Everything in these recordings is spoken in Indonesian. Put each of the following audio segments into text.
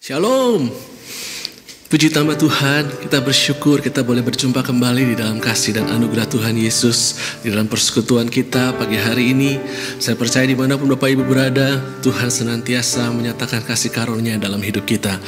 Shalom. Puji nama Tuhan, kita bersyukur kita boleh berjumpa kembali di dalam kasih dan anugerah Tuhan Yesus. Di dalam persekutuan kita pagi hari ini, saya percaya dimanapun Bapak Ibu berada, Tuhan senantiasa menyatakan kasih karunia dalam hidup kita.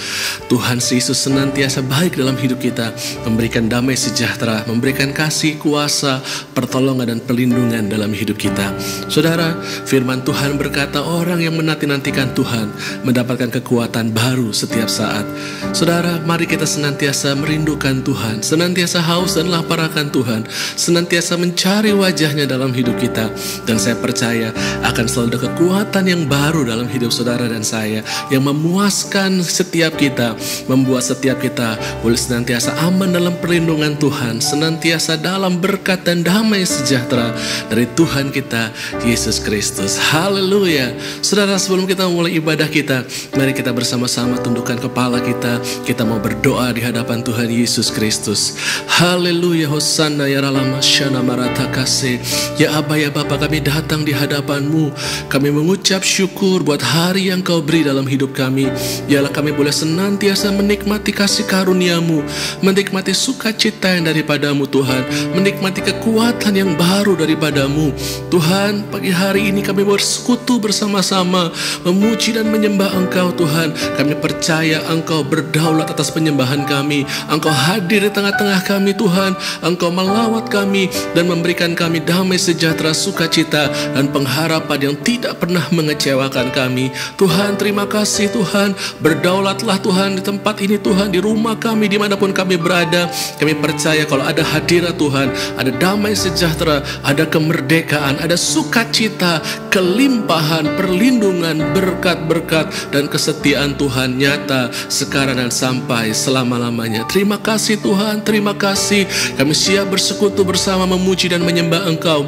Tuhan Yesus senantiasa baik dalam hidup kita, memberikan damai sejahtera, memberikan kasih, kuasa, pertolongan dan perlindungan dalam hidup kita. Saudara, firman Tuhan berkata orang yang menanti-nantikan Tuhan mendapatkan kekuatan baru setiap saat. Saudara, mari kita senantiasa merindukan Tuhan, senantiasa haus dan lapar akan Tuhan, senantiasa mencari wajahnya dalam hidup kita. Dan saya percaya akan selalu ada kekuatan yang baru dalam hidup saudara dan saya, yang memuaskan setiap kita, membuat setiap kita boleh senantiasa aman dalam perlindungan Tuhan, senantiasa dalam berkat dan damai sejahtera dari Tuhan kita, Yesus Kristus. Haleluya. Saudara, sebelum kita mulai ibadah kita, mari kita bersama-sama tundukkan kepala kita. Kita mau berdoa di hadapan Tuhan Yesus Kristus. Haleluya. Hosana ya ralama syana maratakase. Ya Aba ya Bapa, kami datang di hadapan-Mu. Kami mengucap syukur buat hari yang Kau beri dalam hidup kami. Yalah kami boleh senantiasa menikmati kasih karunia-Mu, menikmati sukacita yang daripada-Mu Tuhan, menikmati kekuatan yang baru daripada-Mu Tuhan. Pagi hari ini kami bersekutu bersama-sama memuji dan menyembah Engkau Tuhan. Kami percaya Engkau berdaulat atas penyembahan kami. Engkau hadir di tengah-tengah kami Tuhan. Engkau melawat kami dan memberikan kami damai sejahtera, sukacita dan pengharapan yang tidak pernah mengecewakan kami. Tuhan, terima kasih Tuhan. Berdaulatlah Tuhan di tempat ini Tuhan, di rumah kami, dimanapun kami berada. Kami percaya kalau ada hadirat Tuhan, ada damai sejahtera, ada kemerdekaan, ada sukacita, kelimpahan, perlindungan, berkat-berkat dan kesetiaan Tuhan nyata sekarang dan sampai selama-lamanya. Terima kasih Tuhan, terima kasih. Kami siap bersekutu bersama memuji dan menyembah Engkau.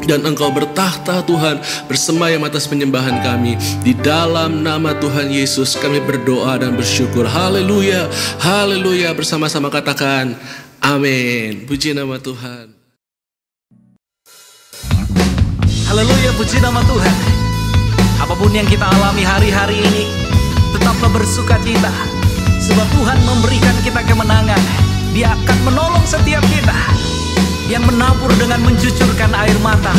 Dan Engkau bertahta Tuhan, bersemayam atas penyembahan kami. Di dalam nama Tuhan Yesus kami berdoa dan bersyukur. Haleluya, haleluya. Bersama-sama katakan amin. Puji nama Tuhan. Haleluya, puji nama Tuhan. Apapun yang kita alami hari-hari ini, tetaplah bersuka cita, sebab Tuhan memberikan kita kemenangan. Dia akan menolong setiap kita. Yang menabur dengan mencucurkan air mata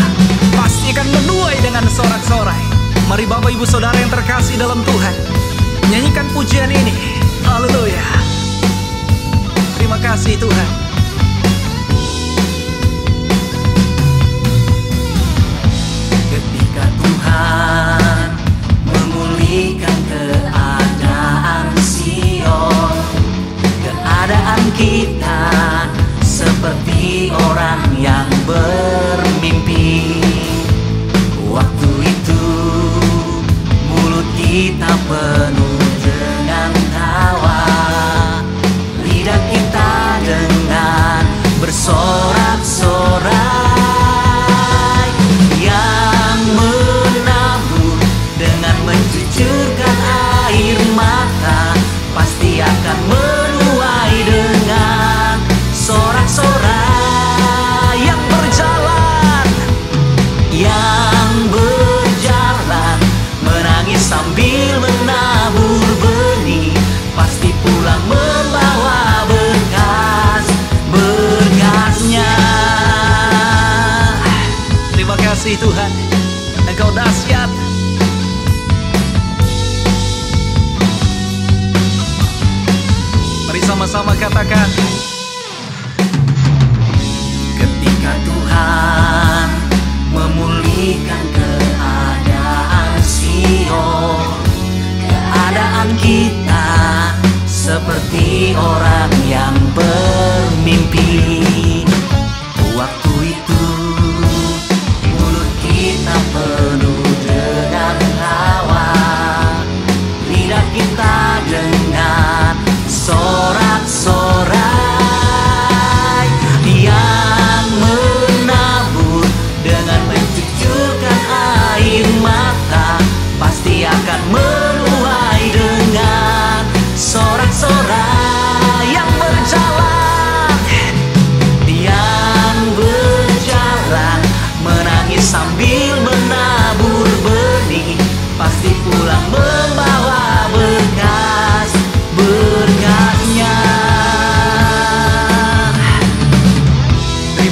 pasti akan menuai dengan sorak-sorai. Mari Bapak Ibu Saudara yang terkasih dalam Tuhan, nyanyikan pujian ini. Haleluya. Terima kasih Tuhan. Ketika Tuhan memulihkan keadaan Sion, keadaan kita seperti orang yang bermimpi. Waktu itu mulut kita penuh dengan tawa, lidah kita dengan bersorak-sorai. Yang menabur dengan mencucurkan air mata pasti akan menuai dengan sorak-sorai. Yang berjalan menangis sambil menabur benih pasti pulang membawa berkasnya. Terima kasih Tuhan, Engkau dahsyat. Mari sama-sama katakan. Ketika Tuhan memulihkan keadaan Sion, keadaan kita seperti orang yang bermimpi. Waktu itu mulut kita penuh dengan tawa, lidah kita dengan sorak-sorai.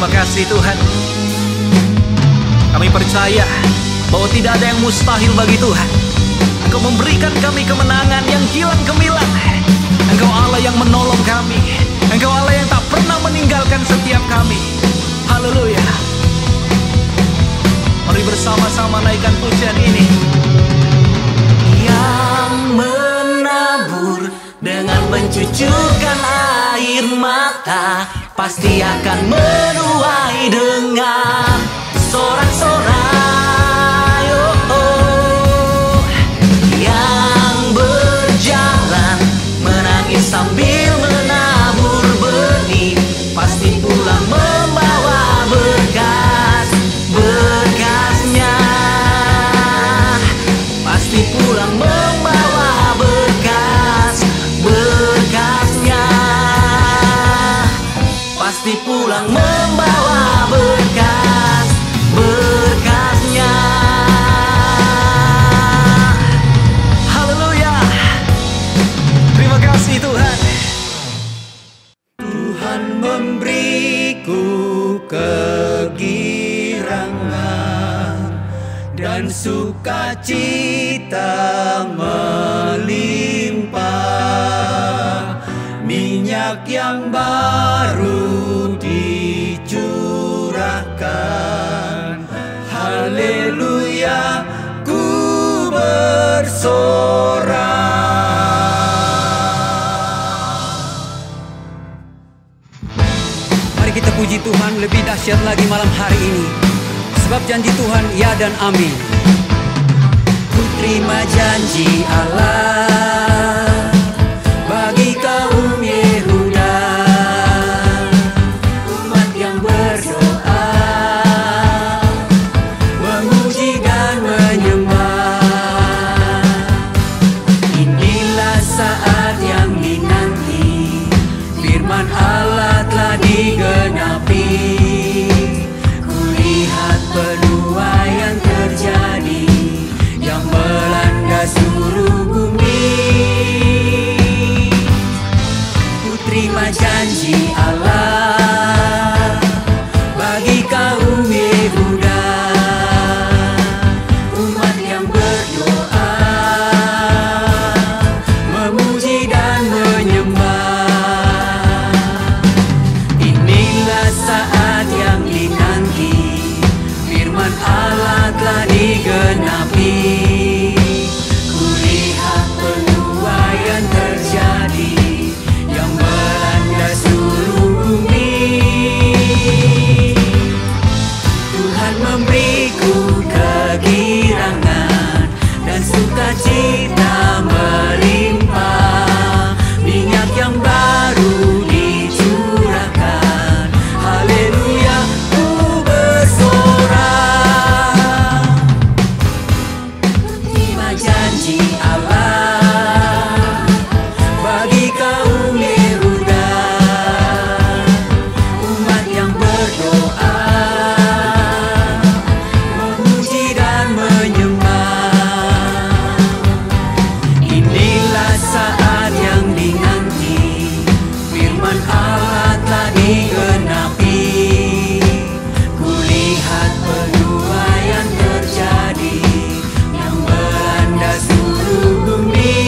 Terima kasih Tuhan. Kami percaya bahwa tidak ada yang mustahil bagi Tuhan. Engkau memberikan kami kemenangan yang kilang gemilang. Engkau Allah yang menolong kami. Engkau Allah yang tak pernah meninggalkan setiap kami. Haleluya. Mari bersama-sama naikkan pujian ini. Yang menabur dengan mencucurkan air mata pasti akan menuai dengan sorak-sorai. Yang berjalan menangis sambil menabur benih pasti pulang membawa berkasnya. Pasti pulang membawa berkasnya. Pasti pulang membawa berkasnya. Haleluya. Terima kasih Tuhan. Tuhan memberiku kegirangan dan sukacita melimpah. Minyak yang baru dicurahkan. Haleluya, ku bersorak. Mari kita puji Tuhan lebih dahsyat lagi malam hari ini. Sebab janji Tuhan ya dan amin. Ku terima janji Allah bagi kaum Yehuda, umat yang berdoa, memuji dan menyembah. Inilah saat yang dinanti, firman Allah telah digenapi. Kulihat penuaian terjadi yang melanda seluruh bumi. Ku terima janji Allah bagi kaum Yehuda, umat yang berdoa, memuji dan menyembah. Inilah saat yang dinanti, firman Allah telah digenapi. Kulihat penuaian terjadi yang melanda seluruh bumi. Tuhan memberiku kegirangan dan sukacita melimpah. Minyak yang baru dicurahkan. Haleluya, ku bersorak. Terima janji Allah bagi kaum Yehuda, umat yang berdoa, memuji dan menyembah. Inilah saat yang dinanti, firman Allah telah digenapi. Kulihat penuaian terjadi yang melanda seluruh bumi.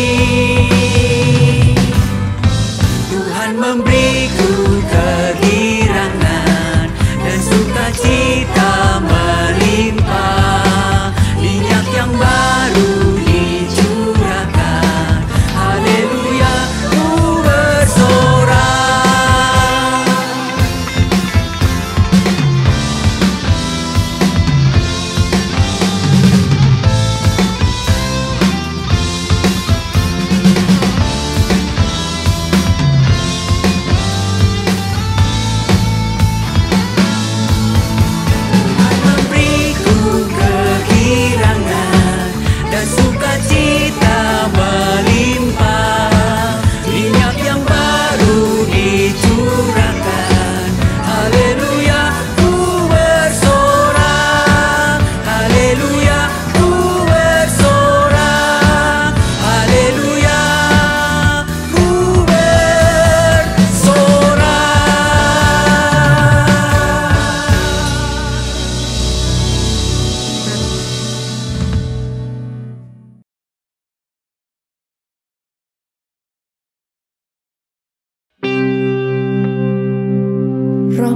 Tuhan memberiku kegirangan dan sukacita melimpah. Minyak yang baru dicurahkan. Haleluya, ku bersorak.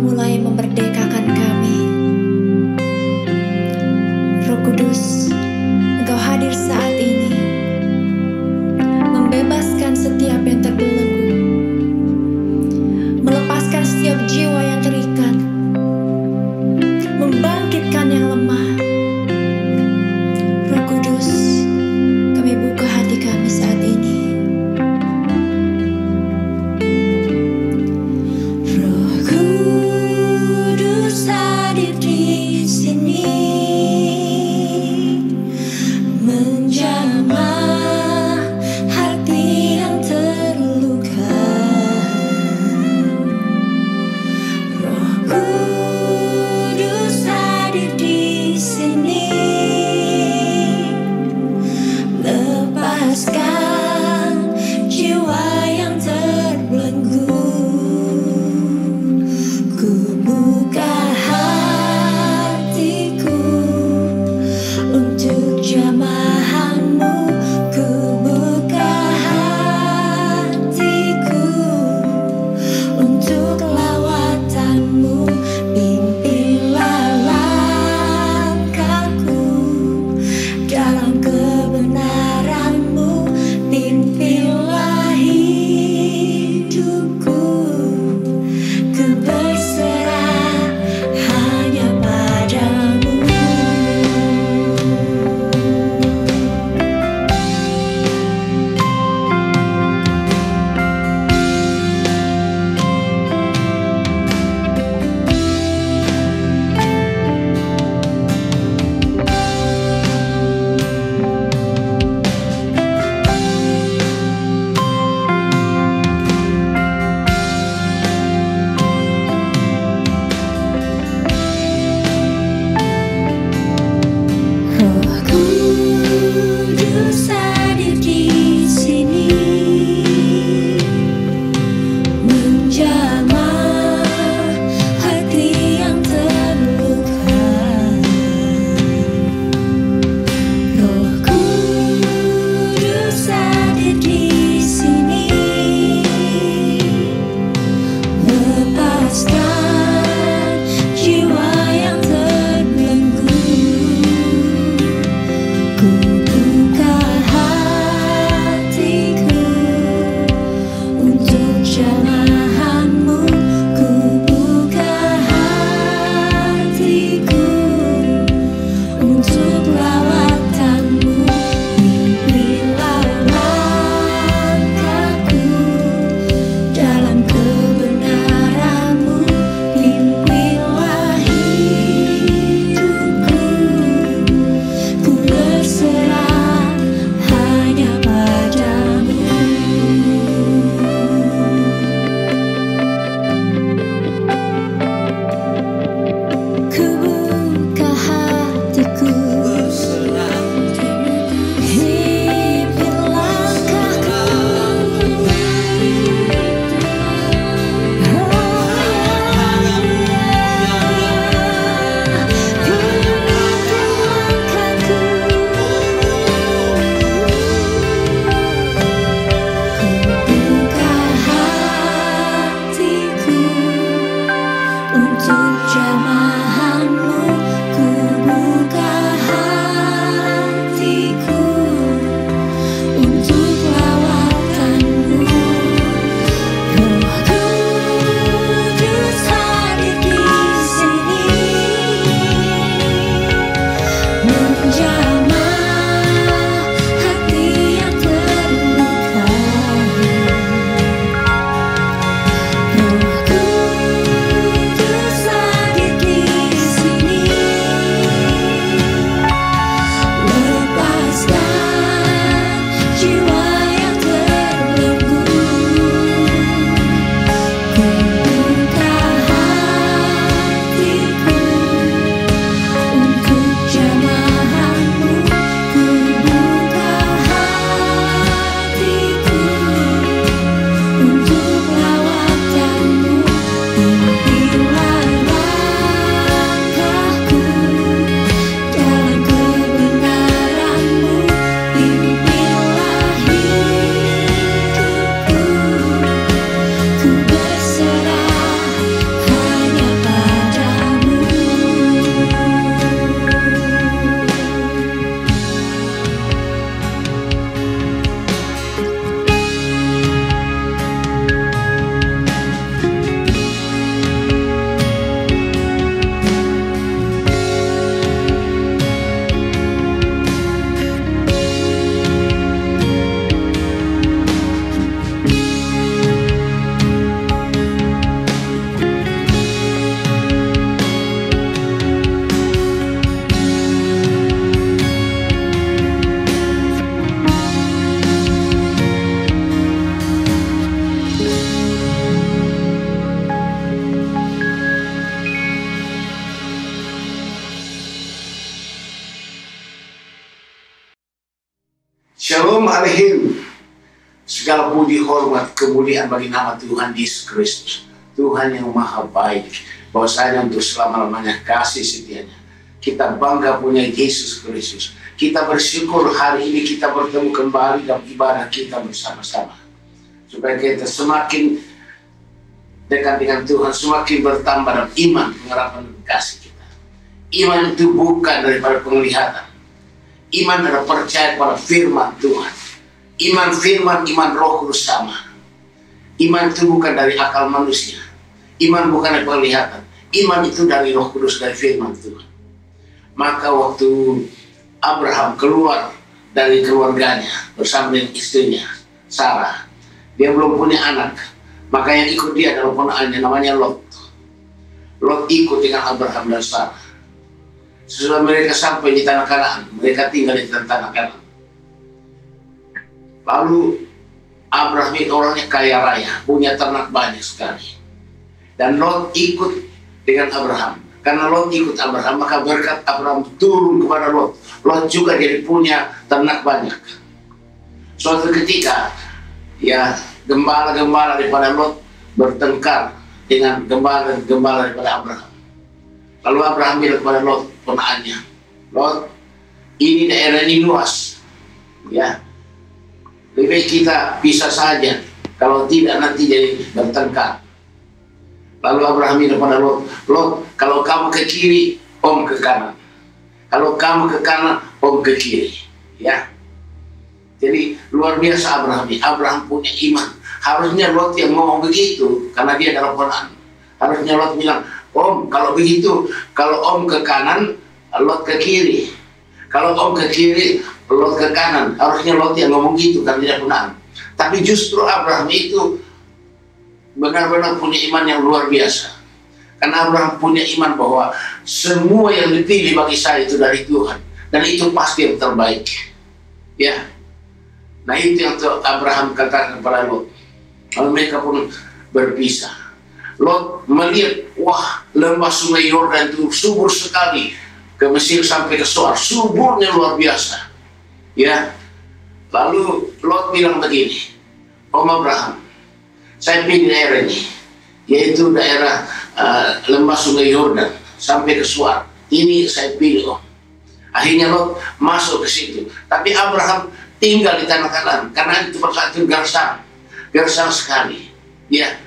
mulai memerdekakan kami. Roh Kudus, Engkau hadir saat ini, membebaskan setiap yang terbelenggu, melepaskan setiap jiwa yang terikat, membangkitkan yang lemah. Roh Kudus, kami buka hati kami saat ini. Roh Kudus, Shalom Aleichem. Segala puji, hormat, kemuliaan bagi nama Tuhan Yesus Kristus. Tuhan yang maha baik. Bahwasanya untuk selama-lamanya kasih setianya. Kita bangga punya Yesus Kristus. Kita bersyukur hari ini kita bertemu kembali dalam ibadah kita bersama-sama. Supaya kita semakin dekat dengan Tuhan, semakin bertambah dalam iman, pengharapan, dan kasih kita. Iman itu bukan daripada penglihatan. Iman adalah percaya pada firman Tuhan. Iman firman, iman Roh Kudus sama. Iman itu bukan dari akal manusia. Iman bukan dari penglihatan. Iman itu dari Roh Kudus, dari firman Tuhan. Maka waktu Abraham keluar dari keluarganya bersama dengan istrinya Sarah, dia belum punya anak. Maka yang ikut dia adalah ponakannya namanya Lot. Lot ikut dengan Abraham dan Sarah. Sesudah mereka sampai di tanah Kanaan, mereka tinggal di tanah Kanaan. Lalu Abraham itu orangnya kaya raya, punya ternak banyak sekali. Dan Lot ikut dengan Abraham. Karena Lot ikut Abraham, maka berkat Abraham turun kepada Lot. Lot juga jadi punya ternak banyak. Suatu ketika, ya gembala-gembala daripada Lot bertengkar dengan gembala-gembala daripada Abraham. Lalu Abraham bilang kepada Lot, ponakannya, Lot, ini daerah ini luas, ya. Lebih baik kita pisah saja, kalau tidak nanti jadi bertengkar. Lalu Abraham bilang kepada Lot, Lot, kalau kamu ke kiri, om ke kanan. Kalau kamu ke kanan, om ke kiri, ya. Jadi luar biasa Abraham ini. Abraham punya iman. Harusnya Lot yang ngomong begitu, karena dia adalah ponakan. Harusnya Lot bilang, Om, kalau begitu, kalau Om ke kanan, Lot ke kiri. Kalau Om ke kiri, Lot ke kanan. Harusnya Lot yang ngomong gitu, karena dia ponakan. Tapi justru Abraham itu benar-benar punya iman yang luar biasa. Karena Abraham punya iman bahwa semua yang dipilih bagi saya itu dari Tuhan. Dan itu pasti yang terbaik. Ya. Nah itu yang Abraham katakan kepada Lot. Lalu mereka pun berpisah. Lot melihat, wah, lembah sungai Yordan itu subur sekali. Ke Mesir sampai ke Soar, suburnya luar biasa. Ya. Lalu Lot bilang begini, Om Abraham, saya pilih daerah ini, yaitu daerah lembah sungai Yordan sampai ke Soar. Ini saya pilih, Om. Akhirnya Lot masuk ke situ. Tapi Abraham tinggal di tanah Kanaan karena itu persatu gersang sekali. Ya.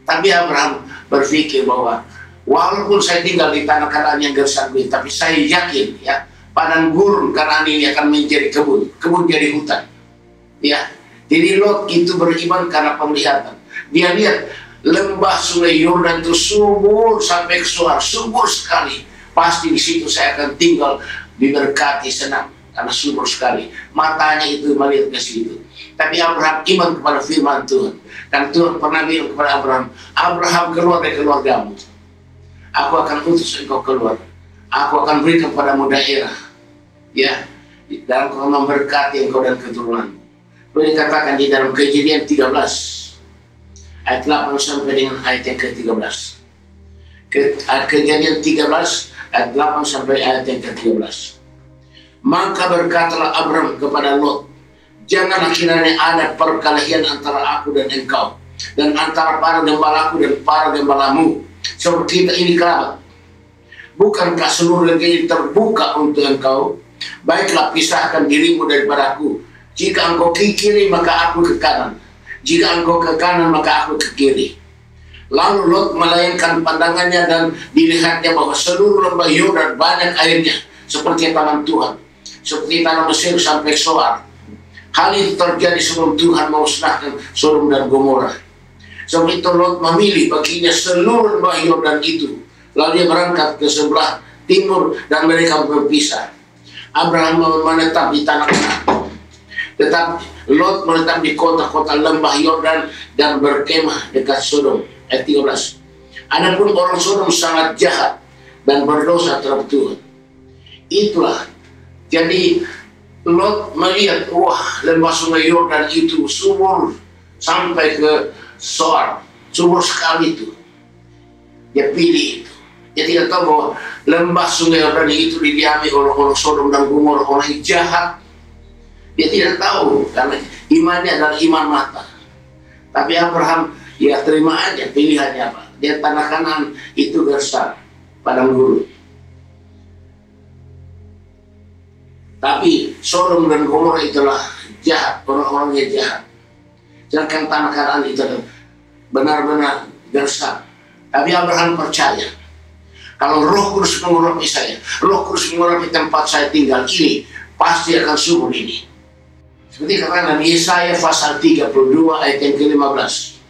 Tapi Abraham berpikir bahwa walaupun saya tinggal di tanah Kanaan yang gersang ini, tapi saya yakin ya padang gurun Kanaan ini akan menjadi kebun jadi hutan. Ya, jadi Lot itu beriman karena penglihatan. Dia lihat lembah sungai Yordan itu subur sampai ke Soar, subur sekali. Pasti di situ saya akan tinggal, diberkati, senang karena subur sekali. Matanya itu melihat ke situ. Tapi Abraham iman kepada firman Tuhan. Dan Tuhan pernah bilang kepada Abraham, Abraham keluar dari keluargamu. Aku akan utus engkau keluar. Aku akan berikan kepadamu daerah. Ya. Dan aku akan memberkati engkau dan keturunanmu. Boleh dikatakan di dalam Kejadian 13. Ayat 8 sampai dengan ayat yang ke-13. Kejadian 13, ayat 8 sampai ayat yang ke-13. Maka berkatalah Abraham kepada Lot, janganlah kiranya ada perkelahian antara aku dan engkau, dan antara para gembalaku dan para gembalamu, sebab kita ini kerabat. Bukankah seluruh negeri terbuka untuk engkau? Baiklah, pisahkan dirimu daripadaku. Jika engkau ke kiri, maka aku ke kanan. Jika engkau ke kanan, maka aku ke kiri. Lalu Lot melayangkan pandangannya dan dilihatnya bahwa seluruh lembah Yordan banyak airnya, seperti tangan Tuhan, seperti tanah Mesir sampai Soar. Hal itu terjadi sebelum Tuhan memusnahkan Sodom dan Gomora. Sebab itu Lot memilih baginya seluruh lembah Yordan itu. Lalu dia berangkat ke sebelah timur dan mereka berpisah. Abraham menetap di tanah Kanaan. Tetapi Lot menetap di kota-kota lembah Yordan dan berkemah dekat Sodom. Ayat 13. Adapun orang Sodom sangat jahat dan berdosa terhadap Tuhan. Itulah. Jadi Lot melihat, wah, lembah sungai Yordan itu subur sampai ke Soar, subur sekali itu. Dia pilih itu. Dia tidak tahu bahwa lembah sungai Yordan itu didiami oleh orang Sodom dan Gomora, orang yang jahat. Dia tidak tahu karena imannya adalah iman mata. Tapi Abraham ya terima aja pilihannya apa. Dia tanah Kanaan itu Gersam, padang gurun. Tapi Sodom dan Gomora itulah jahat, orang-orangnya jahat. Sedangkan tanah Kanaan itu benar-benar Gersam. Tapi Abraham percaya, kalau Roh Kudus mengurapi saya, Roh Kudus mengurapi tempat saya tinggal ini, pasti akan subur ini. Seperti katakan di Yesaya pasal 32 ayat yang ke-15.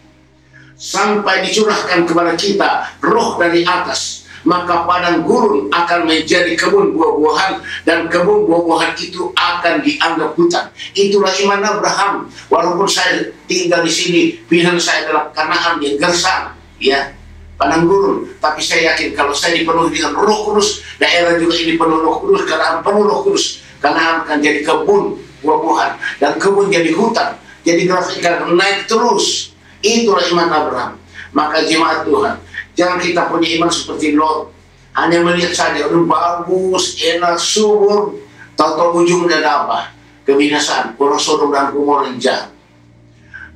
Sampai dicurahkan kepada kita roh dari atas, maka padang gurun akan menjadi kebun buah-buahan, dan kebun buah-buahan itu akan dianggap hutan. Itulah iman Abraham. Walaupun saya tinggal di sini, pilihan saya adalah Kanaan yang Gersam, ya, padang gurun. Tapi saya yakin kalau saya dipenuhi dengan Roh Kudus, daerah juga ini penuh Roh Kudus, Kanaan penuh Roh Kudus, Kanaan akan jadi kebun buah-buahan, dan kebun jadi hutan. Jadi grafiknya naik terus. Itulah iman Abraham. Maka jemaat Tuhan, jangan kita punya iman seperti Lot, hanya melihat saja, udah bagus, enak, subur, tahu-tahu ujungnya ada apa? Kebinasaan, orang Sodom dan Gomora yang jahat.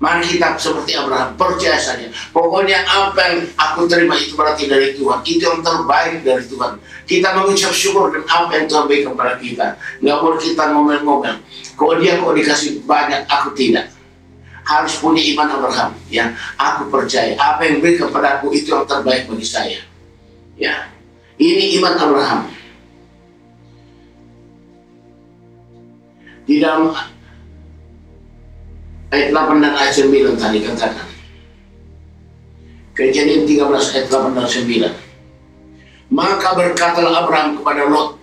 Mari kita seperti Abraham, percaya saja. Pokoknya apa yang aku terima itu berarti dari Tuhan. Itu yang terbaik dari Tuhan. Kita mengucap syukur dan apa yang Tuhan berikan kepada kita. Nggak boleh kita ngomel-ngomel. Kok dia kok dikasih banyak, aku tidak. Harus punya iman Abraham, ya. Aku percaya apa yang berikan kepada aku itu yang terbaik bagi saya, ya. Ini iman Abraham. Di dalam ayat 8 dan ayat 9 tadi katakan, Kejadian 13 ayat 8 dan 9. Maka berkatalah Abraham kepada Lot,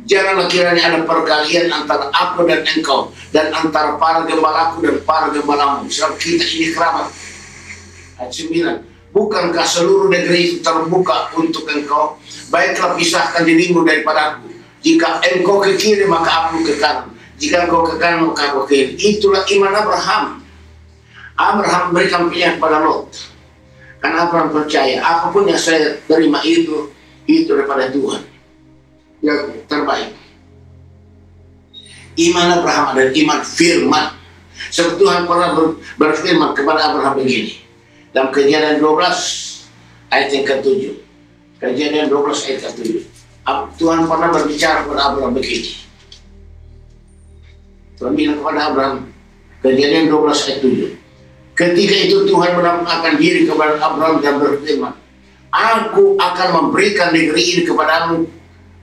janganlah kiranya ada perkalian antara aku dan engkau, dan antara para gembalaku dan para gembalamu, sebab kita ini kerabat. Ayat 9. Bukankah seluruh negeri itu terbuka untuk engkau? Baiklah pisahkan dirimu daripadaku. Jika engkau ke kiri maka aku ke kanan, jika engkau ke kanan maka aku ke kiri. Itulah iman Abraham. Abraham berikan pilihan kepada Lot, karena Abraham percaya apapun yang saya terima itu daripada Tuhan yang terbaik. Iman Abraham adalah iman firman. Sebab Tuhan pernah berfirman kepada Abraham begini dalam Kejadian 12 ayat yang ke-7. Kejadian 12 ayat ke-7. Tuhan pernah berbicara kepada Abraham begini. Tuhan bilang kepada Abraham, Kejadian 12 ayat 7. Ketika itu Tuhan menampakkan diri kepada Abraham dan berfirman, aku akan memberikan negeri ini kepadamu,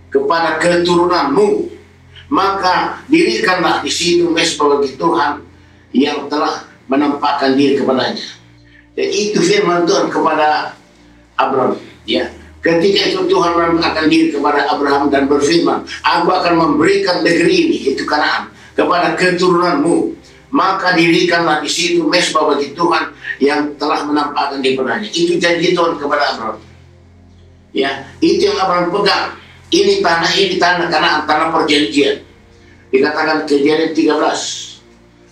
kepada keturunanmu, maka dirikanlah di situ mesbah bagi Tuhan yang telah menampakkan diri kepadanya. Dan itu firman Tuhan kepada Abraham, ya. Ketika itu Tuhan menampakkan diri kepada Abraham dan berfirman, aku akan memberikan negeri ini, itu Kanaan, kepada keturunanmu, maka dirikanlah di situ mesbah bagi Tuhan yang telah menampakkan diri kepadanya. Itu janji Tuhan kepada Abraham, ya. Itu yang Abraham pegang. Ini tanah Kanaan, tanah perjanjian. Dikatakan Kejadian 13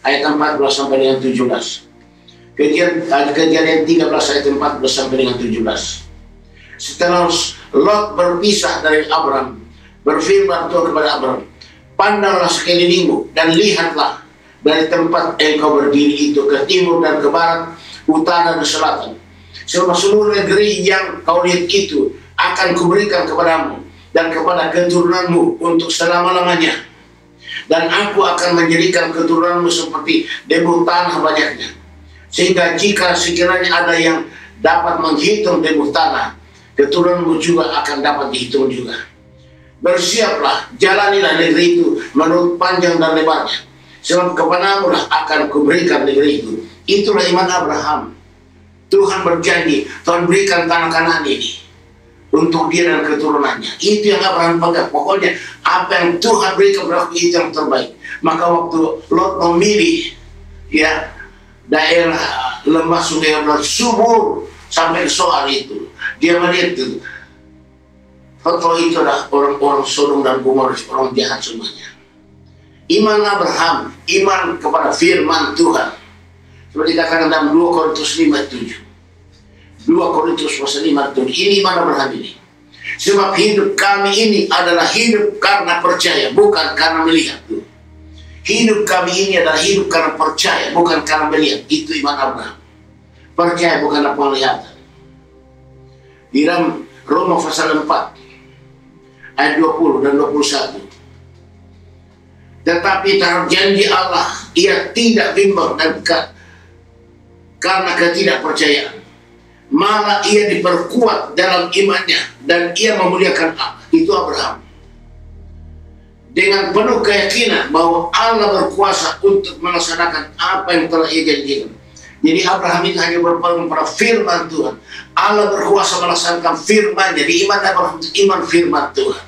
ayat 14 sampai dengan 17. Kejadian 13 ayat 14 sampai dengan 17. Setelah Lot berpisah dari Abraham, berfirman Tuhan kepada Abraham, pandanglah sekelilingmu dan lihatlah dari tempat engkau berdiri itu ke timur dan ke barat, utara dan selatan. Sebab seluruh negeri yang kau lihat itu akan kuberikan kepadamu dan kepada keturunanmu untuk selama-lamanya. Dan aku akan menjadikan keturunanmu seperti debu tanah banyaknya, sehingga jika sekiranya ada yang dapat menghitung debu tanah, keturunanmu juga akan dapat dihitung juga. Bersiaplah, jalanilah negeri itu menurut panjang dan lebarnya, sebab kepadamu lah akan kuberikan negeri itu. Itulah iman Abraham. Tuhan berjanji, Tuhan berikan tanah Kanaan ini untuk dia dan keturunannya. Itu yang Abraham pegang. Pokoknya apa yang Tuhan berikan kepada itu yang terbaik. Maka waktu Lot memilih, ya, daerah lembah sungai yang subur sampai soal itu, dia melihat itu, kalau itu adalah orang-orang Sodom dan Gomora, orang jahat semuanya. Iman Abraham, iman kepada firman Tuhan, seperti dikatakan dalam 2 Korintus 5:7. 2 Korintus pasal 5:7. Ini iman Abraham ini. Sebab hidup kami ini adalah hidup karena percaya, bukan karena melihat. Hidup kami ini adalah hidup karena percaya, bukan karena melihat. Itu iman Abraham. Percaya bukanlah penglihatan. Di dalam Roma pasal 4 ayat 20 dan 21. Tetapi terhadap janji Allah ia tidak bimbang dan karena ketidakpercayaan. Malah ia diperkuat dalam imannya dan ia memuliakan Allah. Itu Abraham. Dengan penuh keyakinan bahwa Allah berkuasa untuk melaksanakan apa yang telah ia janjikan. Jadi Abraham itu hanya berpegang pada firman Tuhan. Allah berkuasa melaksanakan firman. Jadi iman Abraham itu iman firman Tuhan.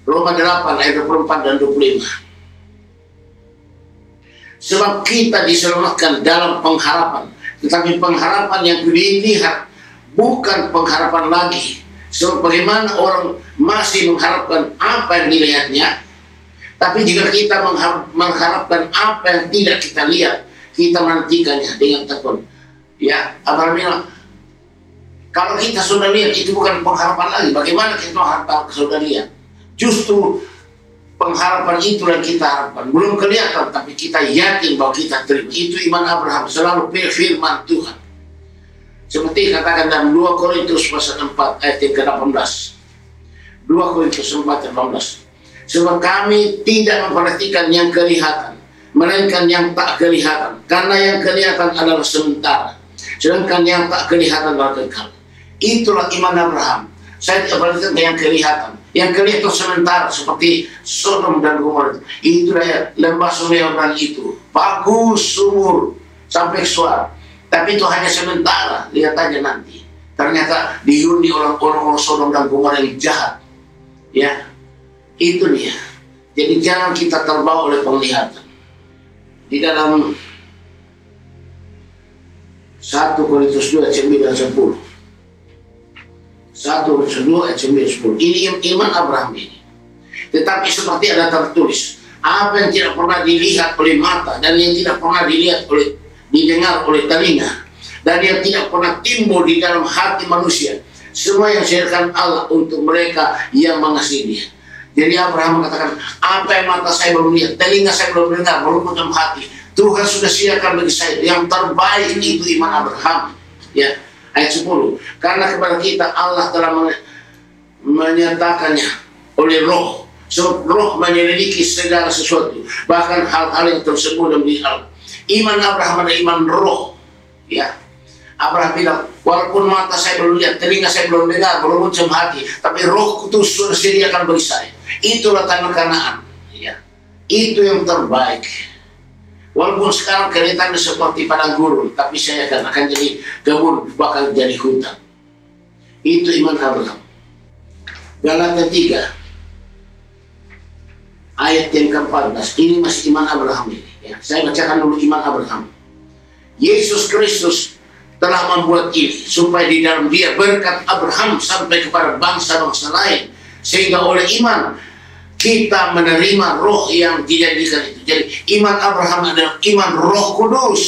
Roma 8 ayat 24 dan 25. Sebab kita diselamatkan dalam pengharapan. Tetapi pengharapan yang dilihat bukan pengharapan lagi. So, bagaimana orang masih mengharapkan apa yang dilihatnya, tapi jika kita mengharapkan apa yang tidak kita lihat, kita menantikannya dengan tekun. Ya, Abraham bilang, kalau kita sudah lihat itu bukan pengharapan lagi. Bagaimana kita mengharapkan sudah lihat? Justru pengharapan itu yang kita harapkan belum kelihatan, tapi kita yakin bahwa kita terima. Itu iman Abraham, selalu firman Tuhan. Seperti katakan dalam 2 Korintus pasal 4 ayat yang ke-18. 2 Korintus 4 ayat 18. Sebab kami tidak memperhatikan yang kelihatan, melainkan yang tak kelihatan. Karena yang kelihatan adalah sementara, sedangkan yang tak kelihatan adalah kekal. Itulah iman Abraham. Saya tidak perhatikan yang kelihatan. Yang kelihatan sementara seperti Sodom dan Gomora. Itulah lembah Sumeonan itu. Bagus, subur, sampai suara. Tapi itu hanya sementara, lihat aja nanti. Ternyata dihuni orang-orang Sodom dan Gomora yang jahat. Ya, itu dia. Jadi jangan kita terbawa oleh penglihatan. Di dalam 1 Korintus 2 ayat 9 dan 10. 1 Korintus 2 ayat 9 dan 10. Ini iman Abraham ini. Tetapi seperti ada tertulis, apa yang tidak pernah dilihat oleh mata dan yang tidak pernah didengar oleh telinga dan yang tidak pernah timbul di dalam hati manusia, semua yang disediakan Allah untuk mereka yang mengasihi Dia. Jadi Abraham mengatakan, apa yang mata saya belum lihat, telinga saya belum dengar, belum dalam hati, Tuhan sudah sediakan bagi saya. Yang terbaik itu iman Abraham. Ya, ayat 10. Karena kepada kita Allah telah menyatakannya oleh Roh. Sebab Roh menyelidiki segala sesuatu, bahkan hal-hal yang tersembunyi dalam diri Allah. Iman Abraham adalah iman roh. Ya, Abraham bilang, walaupun mata saya belum lihat, telinga saya belum dengar, belum mencium hati, tapi Roh Kudus sudah sediakan bagi saya. Itulah tanah Kanaan. Ya, itu yang terbaik. Walaupun sekarang kelihatannya seperti padang gurun, tapi saya akan jadi kebun, bakal jadi hutan. Itu iman Abraham. Galatia 3 ayat yang ke-14. Ini masih iman Abraham ini. Ya, saya bacakan dulu iman Abraham. Yesus Kristus telah membuat ini supaya di dalam Dia berkat Abraham sampai kepada bangsa-bangsa lain, sehingga oleh iman kita menerima roh yang dijanjikan itu. Jadi iman Abraham adalah iman Roh Kudus.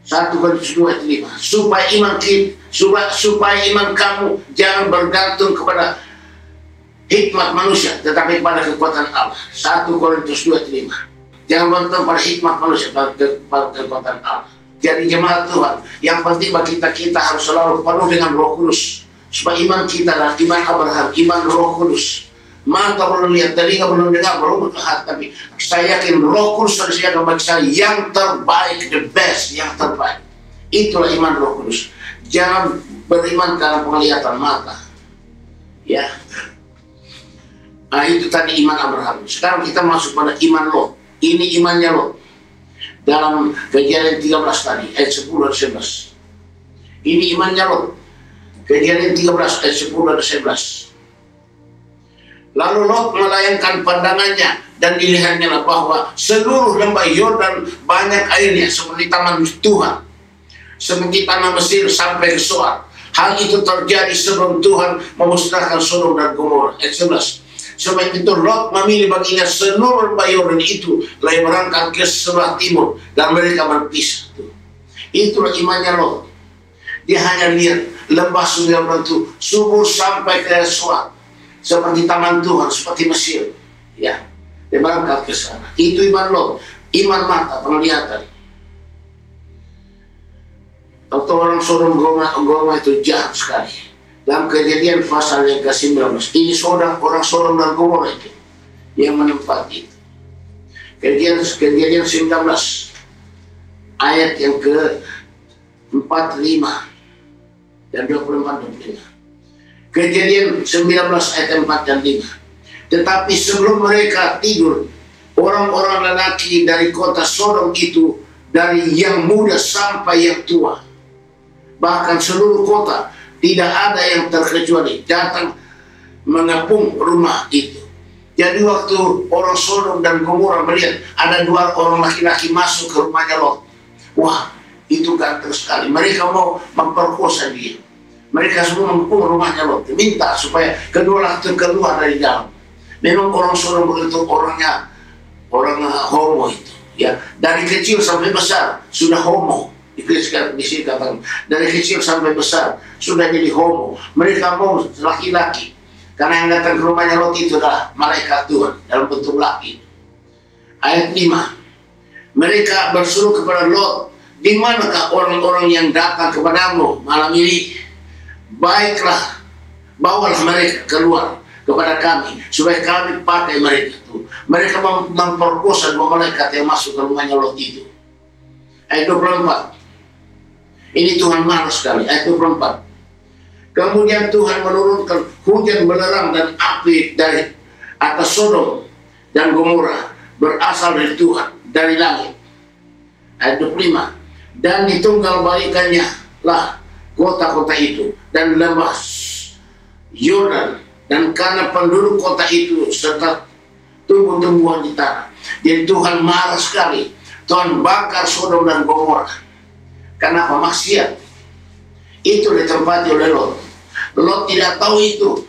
1 Korintus 2 ayat 5. Supaya iman kamu jangan bergantung kepada hikmat manusia, tetapi pada kekuatan Allah. 1 Korintus 2 ayat 5. Jangan bergantung pada hikmat manusia, pada kekuatan Allah. Jadi jemaat Tuhan, yang penting bagi kita harus selalu penuh dengan Roh Kudus. Supaya iman kita adalah iman Abraham, iman Roh Kudus. Mata belum lihat, telinga belum dengar, belum berhati, tapi saya yakin Roh Kudus sudah disediakan bagi saya yang terbaik, the best, yang terbaik. Itulah iman Roh Kudus. Jangan beriman karena penglihatan mata. Ya. Nah, itu tadi iman Abraham. Sekarang kita masuk pada iman Lot. Ini imannya Lot. Dalam Kejadian 13 tadi, ayat 10 dan 11. Ini imannya Lot. Kejadian 13 ayat 10 dan 11. Lalu Lot melayangkan pandangannya dan dilihatnya bahwa seluruh lembah Yordan banyak airnya seperti taman Tuhan, seperti tanah Mesir sampai ke Soar. Hal itu terjadi sebelum Tuhan memusnahkan Sodom dan Gomora. Ayat 11. Sebab itu Lot memilih baginya seluruh lembah Yordan itu, lalu berangkat ke sebelah timur dan mereka berpisah. Itulah imannya Lot. Dia hanya lihat lembah Yordan itu subur sampai ke Soar, seperti taman Tuhan, seperti Mesir. Ya, dia berangkat ke sana. Itu iman Lot, iman mata, penglihatan. Waktu orang Sodom Gomora itu jahat sekali. Dalam Kejadian pasal yang ke-19, ini orang Sodom dan Gomora itu yang menempati itu. Kejadian 19 ayat yang ke-45 dan 24-25. Kejadian 19 ayat 4 dan 5. Tetapi sebelum mereka tidur, orang-orang lelaki dari kota Sodom itu, dari yang muda sampai yang tua, bahkan seluruh kota, tidak ada yang terkecuali, datang mengepung rumah itu. Jadi waktu orang Sodom dan Gomora melihat ada 2 orang laki-laki masuk ke rumahnya Lot, wah, itu ganteng sekali. Mereka mau memperkosa dia. Mereka semua mengepung rumahnya Lot, minta supaya kedua laki keluar dari dalam. Memang orang Sodom itu orang homo itu, ya. Dari kecil sampai besar sudah homo. Di sini katakan, dari kecil sampai besar sudah jadi homo. Mereka mau laki-laki, karena yang datang ke rumahnya Lot itu adalah malaikat Tuhan dalam bentuk laki. Ayat 5, mereka berseru kepada Lot, di manakah orang-orang yang datang kepadamu malam ini? Baiklah, bawalah mereka keluar kepada kami, supaya kami pakai mereka itu. Mereka memperkosa 2 malaikat yang masuk ke rumahnya Lot itu. Ayat 24, ini Tuhan marah sekali. Ayat 24, kemudian Tuhan menurunkan hujan belerang dan api dari atas Sodom dan Gomora, berasal dari Tuhan, dari langit. Ayat 25, dan ditunggal balikannya lah kota-kota itu dan lembah Yordan, dan karena penduduk kota itu serta tumbuh-tumbuhan di tanah. Jadi Tuhan marah sekali. Tuhan bakar Sodom dan Gomora. Kenapa? Maksiat. Itu ditempati oleh Lot. Lot tidak tahu itu,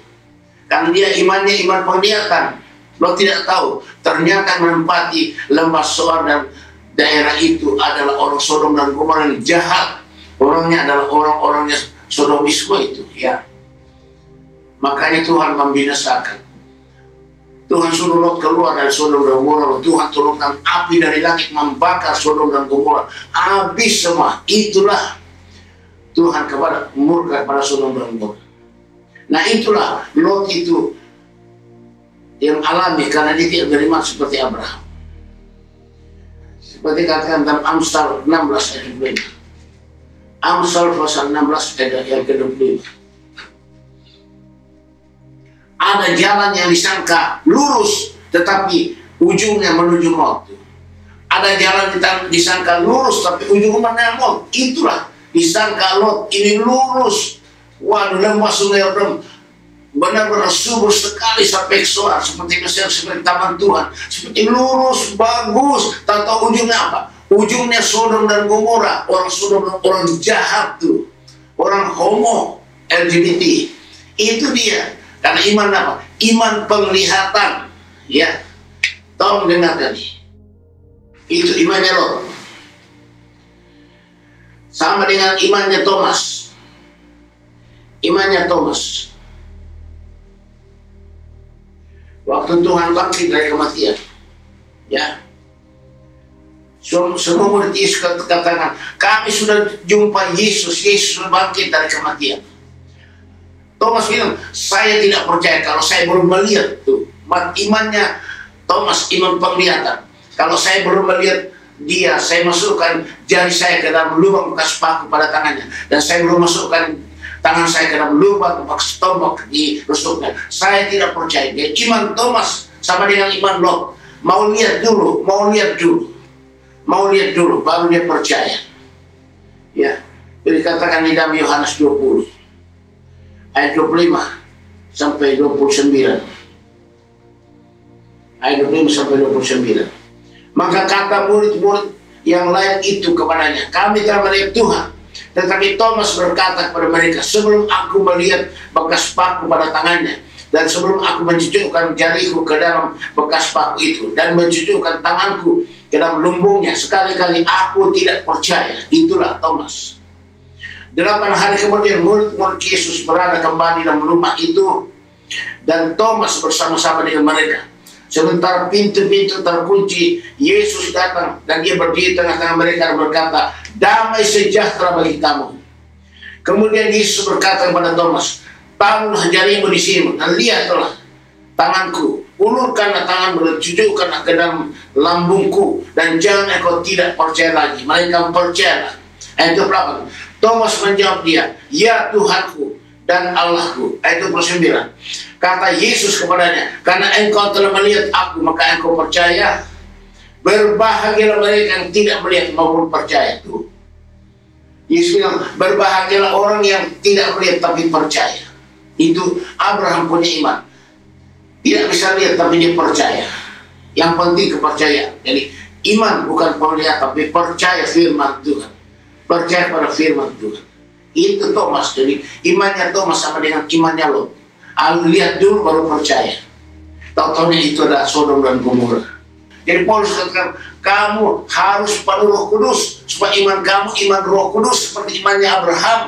karena dia imannya iman penglihatan. Lot tidak tahu, ternyata menempati lembah Zoar dan daerah itu adalah orang Sodom dan Gomora yang jahat. Orangnya adalah orang-orangnya Sodomisme itu, ya. Makanya Tuhan membinasakan. Tuhan suruh Lot keluar dari Sodom dan Gomora. Tuhan turunkan api dari langit membakar Sodom dan Gomora. Habis semua. Itulah Tuhan murka kepada Sodom dan Gomora. Nah, itulah Lot itu yang alami, karena dia tidak beriman seperti Abraham. Seperti katakan dalam Amsal 16 ayat 25. Amsal pasal 16 ayat yang ke-25. Ada jalan yang disangka lurus, tetapi ujungnya menuju maut. Ada jalan disangka lurus, tapi ujungnya maut. Itulah disangka Lot, ini lurus. Waduh, lembah sungai Yordan benar-benar subur sekali sampai Zoar, seperti Mesir, seperti taman Tuhan, seperti lurus, bagus. Tahu ujungnya apa? Ujungnya Sodom dan Gomora. Orang Sodom dan orang jahat tuh, orang homo, LGBT. Itu dia. Karena iman apa? Iman penglihatan, ya. Tolong dengar tadi. Itu imannya Lot. Sama dengan imannya Thomas. Imannya Thomas. Waktu Tuhan bangkit dari kematian, ya. Semua murid Yesus katakan, kami sudah jumpa Yesus. Yesus bangkit dari kematian. Thomas bilang, saya tidak percaya kalau saya belum melihat tuh. Imannya Thomas, iman penglihatan. Kalau saya belum melihat dia, saya masukkan jari saya ke dalam lubang bekas paku pada tangannya, dan saya belum masukkan tangan saya ke dalam lubang bekas tombak di rusuknya, saya tidak percaya. Dia iman Thomas sama dengan iman Lot. Mau lihat dulu, baru dia percaya. Ya, dikatakan di dalam Yohanes 20 ayat 25 sampai 29. Ayat 25 sampai 29. Maka kata murid-murid yang lain itu kepadanya, kami telah melihat Tuhan. Tetapi Thomas berkata kepada mereka, sebelum aku melihat bekas paku pada tangannya, dan sebelum aku mencucukkan jariku ke dalam bekas paku itu, dan mencucukkan tanganku ke dalam lumbungnya, sekali-kali aku tidak percaya. Itulah Thomas. 8 hari kemudian murid-murid Yesus berada kembali dalam rumah itu, dan Thomas bersama-sama dengan mereka. Sementara pintu-pintu terkunci, Yesus datang dan dia berdiri tengah-tengah mereka dan berkata, damai sejahtera bagi kamu. Kemudian Yesus berkata kepada Thomas, taruhlah jarimu di sini dan lihatlah tanganku, ulurkanlah tanganmu dan tunjukkanlah ke dalam lambungku, dan jangan engkau tidak percaya lagi, melainkan percayalah. Ayat 28, Thomas menjawab dia, ya Tuhanku dan Allahku. Ayat 29, kata Yesus kepadanya, karena engkau telah melihat aku, maka engkau percaya. Berbahagialah mereka yang tidak melihat maupun percaya. Tuh, Yesus bilang, berbahagialah orang yang tidak melihat tapi percaya. Itu Abraham punya iman. Tidak bisa lihat tapi dia percaya. Yang penting kepercayaan. Jadi iman bukan melihat tapi percaya firman Tuhan. Percaya pada firman Tuhan. Itu Thomas. Jadi imannya Thomas sama dengan imannya Lot. Lihat dulu baru percaya. Tahu-tahunya itu adalah Sodom dan Gomora. Jadi Paulus katakan, kamu harus penuh Roh Kudus supaya iman kamu iman Roh Kudus seperti imannya Abraham.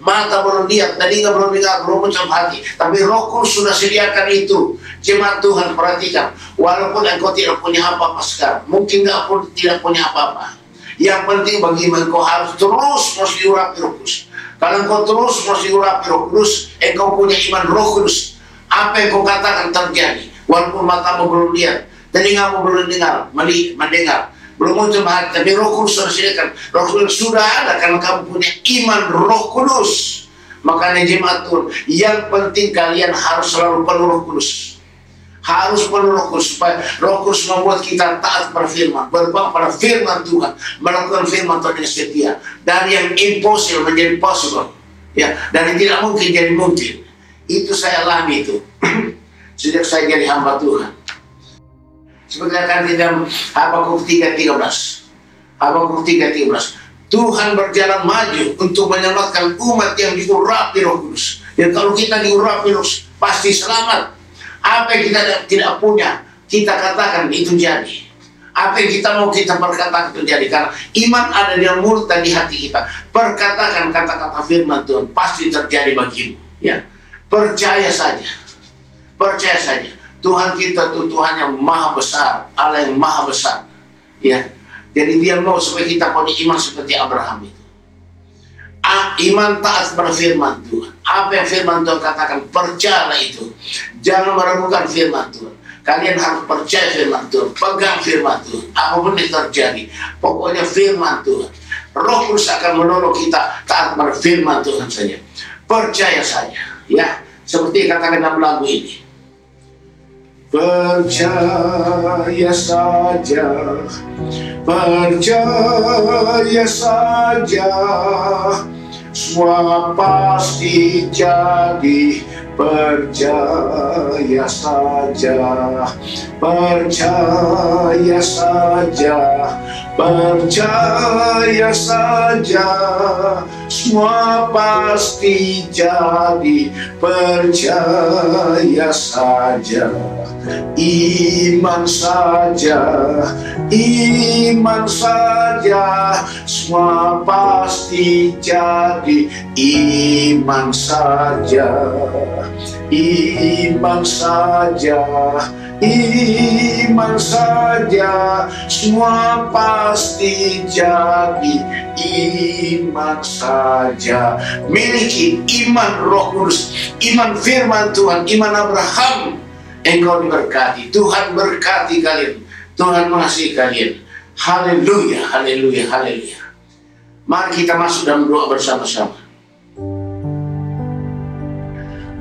Mata belum lihat, telinga belum dengar, belum mencap hati, tapi Roh Kudus sudah sediakan itu. Jemaat Tuhan, perhatikan, walaupun engkau tidak punya apa-apa sekarang, mungkin pun tidak punya apa-apa, yang penting bagi engkau harus terus diurapi Roh Kudus. Kalau engkau terus diurapi Roh Kudus, engkau punya iman Roh Kudus. Apa yang kau katakan terjadi, walaupun matamu belum lihat, telingamu belum mendengar, belum muncul hati, tapi Roh Kudus sudah disediakan. Roh Kudus sudah ada karena kamu punya iman Roh Kudus. Makanya jemaat Tuhan, yang penting kalian harus selalu penuh Roh Kudus. Harus penuh Roh Kudus supaya Roh Kudus membuat kita taat pada firman, berpegang pada firman Tuhan, melakukan firman Tuhan yang setia. Dari yang impossible menjadi possible, ya, dari tidak mungkin jadi mungkin. Itu saya alami itu sejak saya jadi hamba Tuhan. Seperti akan di dalam Habakuk 3:13. Habakuk 3:13. Tuhan berjalan maju untuk menyelamatkan umat yang diurapi Roh Kudus. Dan kalau kita diurapi Roh Kudus, pasti selamat. Apa yang kita tidak punya, kita katakan itu jadi. Apa yang kita mau kita perkatakan terjadi. Karena iman ada di dalam mulut dan di hati kita. Perkatakan kata-kata firman Tuhan, pasti terjadi bagimu. Ya, percaya saja. Percaya saja. Tuhan kita itu Tuhan yang maha besar, Allah yang maha besar, ya. Jadi dia mau supaya kita punya iman seperti Abraham itu. Iman taat pada firman Tuhan. Apa yang firman Tuhan katakan, percayalah itu. Jangan meragukan firman Tuhan. Kalian harus percaya firman Tuhan, pegang firman Tuhan. Apapun yang terjadi, pokoknya firman Tuhan. Roh Kudus akan menolong kita taat pada firman Tuhan saja. Percaya saja, ya. Seperti katakan dalam lagu ini. Percaya saja, percaya saja, semua pasti jadi. Percaya saja, percaya saja, percaya saja, semua pasti jadi. Percaya saja, iman saja, iman saja, semua pasti jadi. Iman saja, iman saja, iman saja, semua pasti jadi. Iman saja. Miliki iman Roh Kudus, iman firman Tuhan, iman Abraham. Engkau diberkati. Tuhan berkati kalian. Tuhan mengasihi kalian. Haleluya, haleluya, haleluya. Mari kita masuk dalam doa bersama-sama.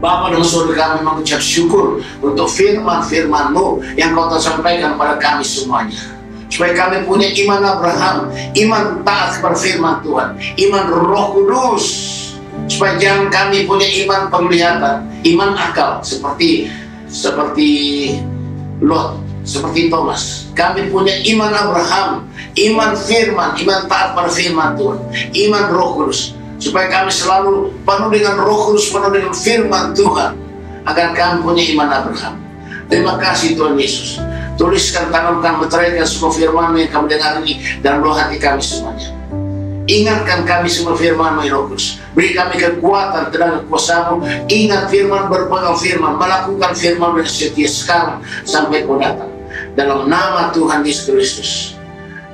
Bapa dan Saudara, kami mengucap syukur untuk firman-firman-Mu yang Kau telah sampaikan kepada kami semuanya. Supaya kami punya iman Abraham, iman taat kepada firman Tuhan, iman Roh Kudus. Supaya jangan kami punya iman penglihatan, iman akal seperti Lot, seperti Thomas. Kami punya iman Abraham, iman firman, iman taat pada firman Tuhan, iman Roh Kudus. Supaya kami selalu penuh dengan Roh Kudus, penuh dengan firman Tuhan, agar kami punya iman Abraham. Terima kasih Tuhan Yesus. Tuliskan, tanamkan, meteraikan semua firman yang kami dengar ini dalam roh hati kami semuanya. Ingatkan kami semua firman-Mu, Roh Kudus. Beri kami kekuatan, tenaga kuasa-Mu. Ingat firman, berpegang firman, melakukan firman dengan setia sekarang sampai Kau datang. Dalam nama Tuhan Yesus Kristus.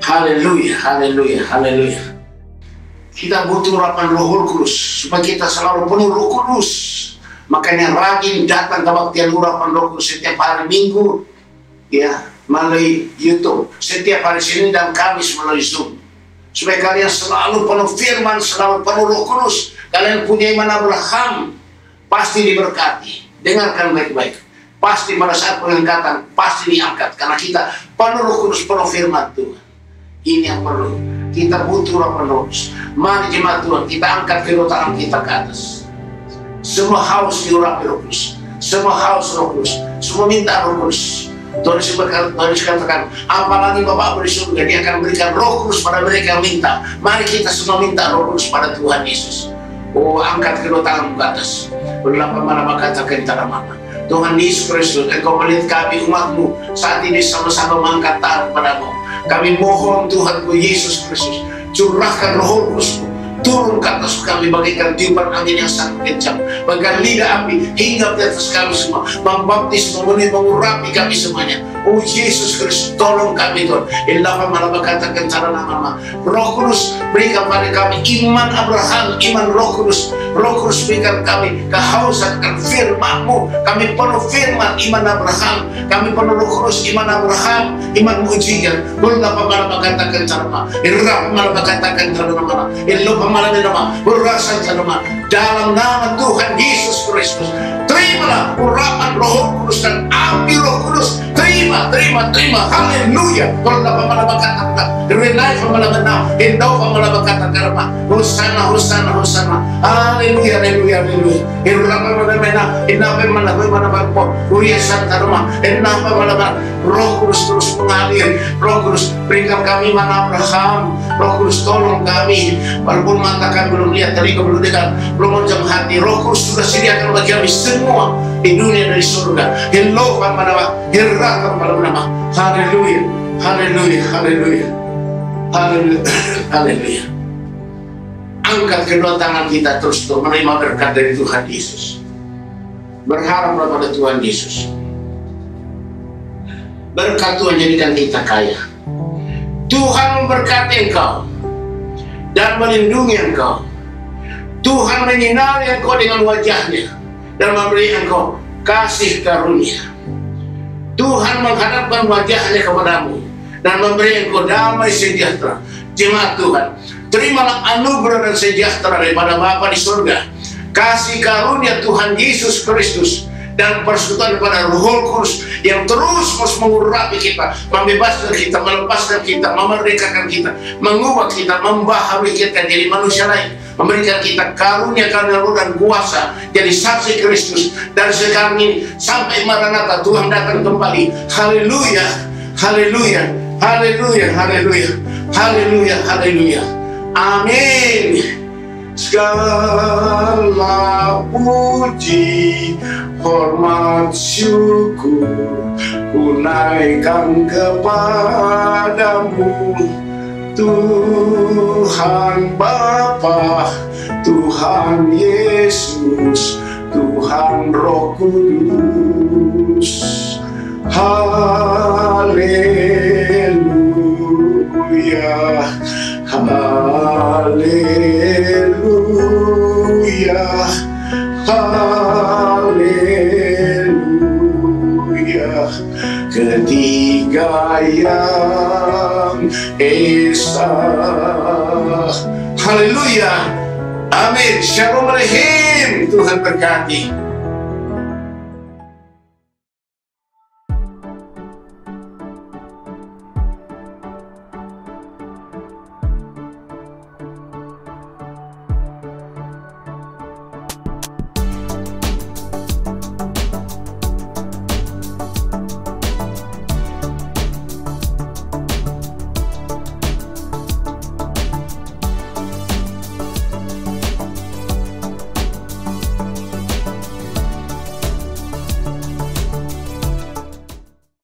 Haleluya, haleluya, haleluya. Kita butuh urapan Roh Kudus supaya kita selalu penuh Roh Kudus. Makanya rajin datang kebaktian urapan Roh Kudus setiap hari Minggu, ya, melalui YouTube. Setiap hari Senin dan Kamis melalui Zoom. Supaya kalian selalu penuh firman, selalu penuh Roh Kudus. Kalian punya iman Abraham, pasti diberkati. Dengarkan baik-baik. Pasti pada saat pengangkatan, pasti diangkat. Karena kita penuh Roh Kudus, penuh firman Tuhan. Ini yang perlu. Kita butuh urapan Roh Kudus. Mari jemaat Tuhan, kita angkat kedua tangan kita ke atas. Semua haus diurapi Roh Kudus. Semua haus Roh Kudus. Semua minta Roh Kudus. Tuhan Yesus katakan, apalagi Bapak di surga, Dia akan berikan Roh Kudus pada mereka yang minta. Mari kita semua minta Roh Kudus pada Tuhan Yesus. Oh, angkat kedua tanganmu ke atas. Berlapa mana katakan mama. Tuhan Yesus Kristus, Engkau melihat kami umat-Mu saat ini sama-sama mengangkat tangan kepadamu. Kami mohon Tuhanku Yesus Kristus, curahkan Roh Kudus-Mu turun ke atas kami bagaikan tiupan angin yang sangat kencang, bagaikan lidah api hingga di atas kami semua, membaptis, memenuhi, mengurapi kami semuanya. Oh Yesus Kristus, tolong kami Tuhan. Ilaha malah katakan cara nama Roh Kudus, berikan pada kami iman Abraham, iman Roh Kudus. Roh Kudus berikan kami kehausan akan firman-Mu. Kami penuh firman, iman Abraham. Kami penuh Roh Kudus, iman Abraham, iman mujizat. Ilaha malah katakan cara nama. Ilaha malah katakan cara nama. Ilaha malam nama berasa nama dalam nama Tuhan Yesus Kristus. Terimalah urapan Roh Kudus dan api Roh Kudus. Terima. Haleluya. Kalau dapat malam kata renai malam benar, Indo malam kata karma. Hosana. Haleluya. Irapa malam benar, inape malam berpo. Kuria santa rumah. Inapa malam Roh Kudus terus mengalir. Roh Kudus berikan kami mana Abraham. Roh Kudus tolong kami. Walaupun mata kami belum lihat, telinga belum dengar, belum menjam hati, Roh Kudus sudah sediakan bagi kami semua di dunia dari surga. Hilokan pada hirrakan pada nama. Haleluya. Angkat kedua tangan kita terus untuk menerima berkat dari Tuhan Yesus. Berharap pada Tuhan Yesus. Berkat Tuhan jadikan kita kaya. Tuhan memberkati engkau dan melindungi engkau. Tuhan menyinari engkau dengan wajahnya dan memberi engkau kasih karunia. Tuhan menghadapkan wajahnya kepadamu dan memberi engkau damai sejahtera. Jemaat Tuhan, terimalah anugerah dan sejahtera daripada Bapa di surga, kasih karunia Tuhan Yesus Kristus, dan persekutuan kepada Roh Kudus yang terus mengurapi kita, membebaskan kita, melepaskan kita, memerdekakan kita, mengubah kita, membaharui kita jadi manusia lain, memberikan kita karunia Roh dan kuasa jadi saksi Kristus dari sekarang ini sampai Maranatha Tuhan datang kembali. Haleluya. Amin. Segala puji, hormat, syukur ku naikkan kepadamu, Tuhan Bapa, Tuhan Yesus, Tuhan Roh Kudus. Haleluya. Ketiga yang esa. Haleluya. Amin. Shalom Alaikum. Tuhan berkati.